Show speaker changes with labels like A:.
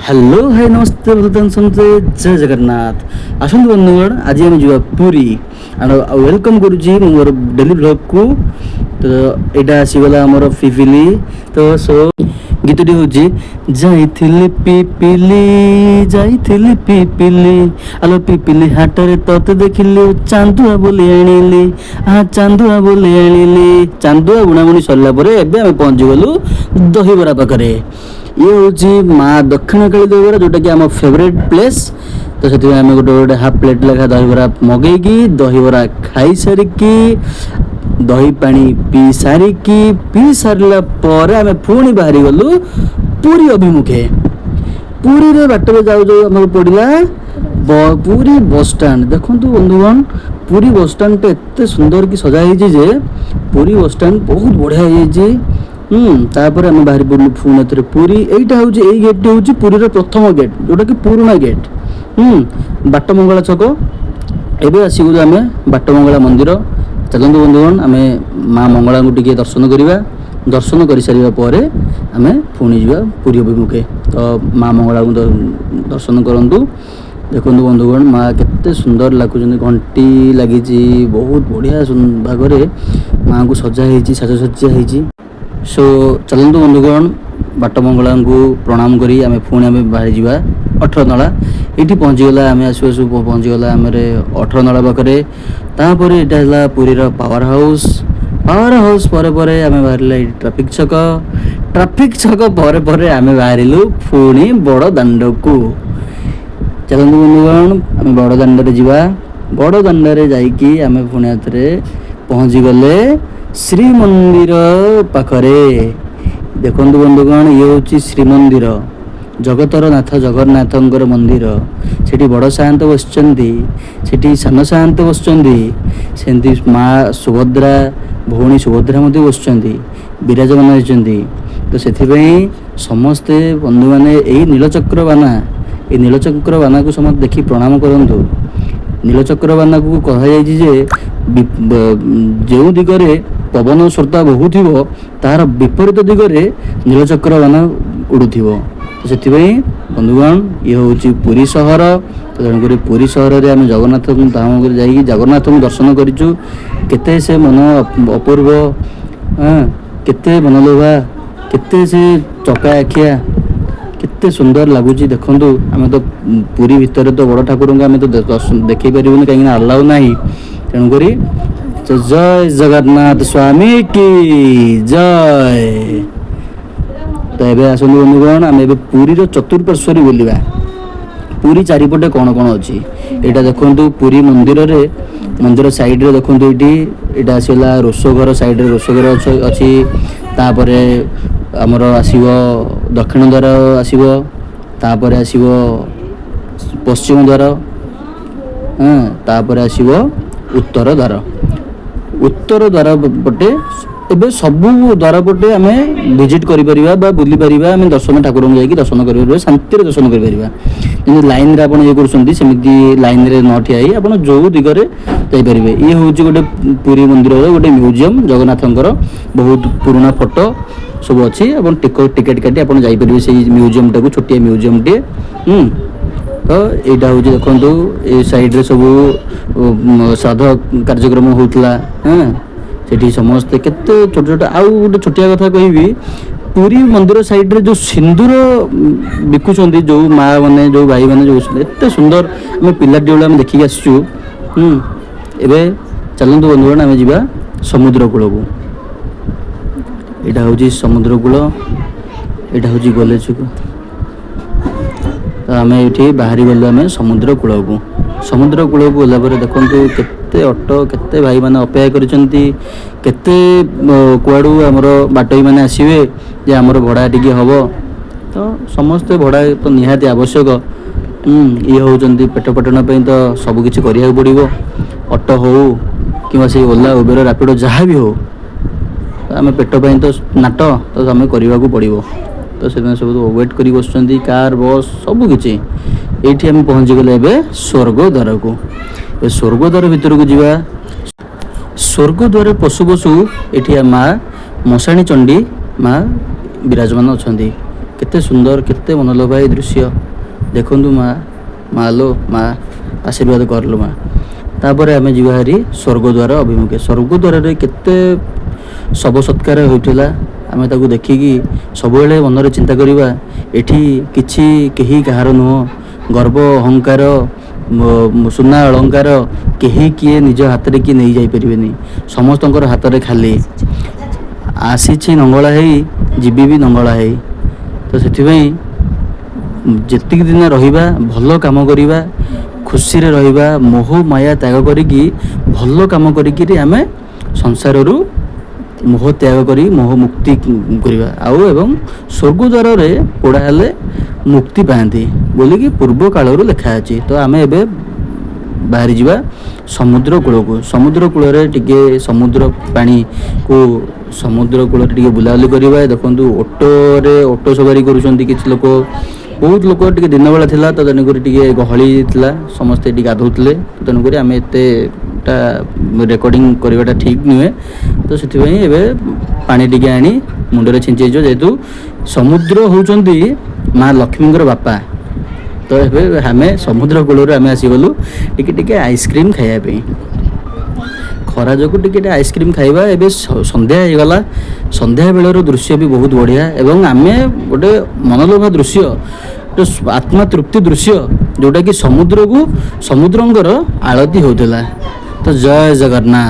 A: Hello hi नमस्ते बोलते समझे जय जगन्नाथ आसतु बंधुगण आज आम जा पुरी एंड वेलकम करुच्ची मोर डेली ब्लॉग को। तो यहाँ आसीगला आमर पिपिली तो सो गीतटी हूँ जाइथिली पिपिली आलो पिपिली हाटरे तते देखिली चांदुआ बोली आनिली चांदुआ बोली आनिली चांदुआ बुणाबुणी सरला परे एबे आमे पहुंची गलु दहीबरा पाखरे। ये हूँ माँ दक्षिण काली दहीबरा जोटा कि आम फेवरेट प्लेस। तो से आम गोटे गोटे हाफ प्लेट लेखा दहीबरा मगेगी दहीबरा खाई सारिकी दही पानी पी सारिकी पी सारा पर आम पुणी बाहरी गलु पुरी अभिमुखे। पुरी रे बाट में जाऊ जाऊ आम पड़ा पुरी बस स्टाण्ड देखु बंधुगण पुरी बस स्टाण्ड एत सुंदर कि सजाई जे पुरी बस स्टाण्ड बहुत बढ़िया तापर आम बाहरी पड़ू पुणी थे पुरी यहीटा हूँ यही गेट हूँ पुरीर प्रथम गेट जोटा कि पुराणा गेट बाटमंगला छक एवं आसगु आम बाटमंगला मंदिर। चलते बंधुगण आम माँ मंगला को टी दर्शन करवा दर्शन कर सारापर आम पुणी जा पुरी अभिमुखे। तो माँ मंगला को दर्शन करूँ देखो बंधुगण माँ केते सुंदर लगुच घंटी लगी बहुत बढ़िया भाग माँ को सजा साजसज्जा सो चलते बंधुगण बाटमंगला को प्रणाम करी आम पुणी आम बाहर जा 18 नला ये पहुँचीगला आम आसु आसु पहुँचीगला आम 18 नला पाखे। तापर यहाँ पुरीर पावर हाउस पर आम बाहर ट्राफिक छक पर आम बाहर पुणी बड़ दाण्ड को। चलते बंधुगण आम बड़ दाण्ड जा बड़ दाण्ड जाकि आम पुणी हाथ पहुँची गले श्रीमंदिर पाखरे। देखो बंधुगण ये हूँ श्रीमंदिर जगतर नाथ जगन्नाथ मंदिर सेठी बड़ सायंत बसि सान सायंत बसि माँ सुभद्रा भौणी सुभद्रा बस विराजमान होती। तो से समस्ते बंधु मैंने यही नीलचक्र बाना को समस्त देखी प्रणाम करूँ। नीलचक्र बाना को कहुए जो दिगरे पवन स्रोता बहुत तार विपरीत दिगरे नीलचक्र बाना उड़ू। तो से बंधुगण ये हूँ पुरी सहर। तो तेणुक पुरी सहर में आम जगन्नाथ धाम जा जगन्नाथ को दर्शन करूँ केते से मन अपूर्व केते मनलोभा केते से चका आखिया केते सुंदर लगुच। देखु आम तो पुरी भितर तो बड़ ठाकुर को आम तो देखी पारूँ कहीं अलाउ ना तेणुक जय जगन्नाथ स्वामी की जय। तो ये आसतु बंधुगण आम ए पुरी चतुर्पार्श्वर बुलवा पुरी चारिपटे कौन कौन अच्छी यहाँ देखु पुरी मंदिर साइड रे देखु ये आसला रोषघर साइड रे रोषघर अच्छी तापर आमर आसव दक्षिण द्वार आसव तापर आसव पश्चिम द्वार तापर आसव उत्तर द्वार पटे एबे सबू द्वार पटे आम विजिट करा बुली पारिबा आम दर्शन ठाकुर को दर्शन कर शांति दर्शन कर लाइन रे आपन ये करसंती लाइन रे न ठिया आप जो दिगरे जापर। ये हूँ गोटे पुरी मंदिर गोटे म्यूजियम जगन्नाथंकर बहुत पुराना फोटो सब अच्छी टिकेट काटी आप जापर से म्यूजियम टाक छोटिया म्यूजियम टे। तो यहाँ हूँ देखो ये साइड रे सब श्राद्ध कार्यक्रम होता सेठी समस्ते केते छोट छोट आउ गोटे छोटिया कथा कहि पुरी मंदिर साइड रे जो सिंदूर बिकुचंदी जो माँ मैंने जो भाई मैंने जो एत सुंदर आम पिलाटी बेला देखिक आसचु। एबे चलतु बंधुगण आम जा समुद्र कूल को। यहाँ हूँ समुद्र कूल यहाँ हूँ गलेचुक। तो आम ये बाहरी गलु आम समुद्र कूल को गलापर देखु केते ऑटो केते भाई मैंने अपेक्षा करिसेंती केते कुआड़ू आमर बाटोई मैंने आसवे जे आमर भड़ा टिके हम। तो समस्ते भड़ा तो निहाती आवश्यक। ये होती पेट पटना तो सबकि करा पड़ो ऑटो हो कि से ओला उबेर रैपिडो जहाँ भी हो आम पेट तो नाट तो आम करने को पड़ो। तो से सब वेट कर बस कार बस सबकि ये आम पहुँची गले स्वर्गद्वार को। स्वर्गद्वार भितर को जीवा स्वर्गद्वार पशु पशु ये माँ मशाणी चंडी माँ विराजमान अच्छा केते सुंदर केते मनलोभा ए दृश्य देखंतु माँ माँ लो माँ आशीर्वाद करलो माँ तापर आम जारी स्वर्गद्वार अभिमुखे स्वर्गद्वार केते शव सत्कार होता आम ताकू देखिकी सब मनरे चिंता करवा एठी किछि केही कहार नुह गर्व अहंकार सुना अलंकार केही किए निज हाथ में किए नहीं जापरेनि समस्त हाथ में खाली आसी नंगला है जीवी भी नंगला है तो से जेतिक दिन रहिबा भल काम करिबा खुशी रे रहिबा मोह माया त्याग करिकी भल काम करिकी आमे संसार रु मोह त्याग करी मोह मुक्ति करिबा आउ एवं स्वर्गद्वार रे पोड़ा हेले मुक्ति पाती बोलिकी पूर्व काल रु लिखा अछि तो आमे एबे बाहरी जीवा समुद्र कूल को समुद्र कूल रे टिके समुद्र पानी को समुद्र कूल रे टिके बुलाबुली करवा देखंतु ऑटो सवारी करूछंती किछ लोक बहुत लोक टिके दिन बेला थिला तो तेणुक टिके गहली थिला समस्ते टिके गाधौतले तेणुक आम एतेटा रेकर्डिंग करवाटा ठीक नुहे तो से पानी टिके आनी मुंडरे छिंचे जेहेतु समुद्र होउचंती माँ लक्ष्मी बापा तो ये आम समुद्र कूल आम आसीगलु टिके टिके आइसक्रीम खाइबा खरा जो टिके आइसक्रीम खाइबा एबे संध्या होगला संध्या बेलर दृश्य भी बहुत बढ़िया एवं आम गोटे मनलोभा दृश्य आत्मा तृप्ति दृश्य जोटा कि समुद्र को समुद्रंगर आलती होता तो जय जगन्नाथ।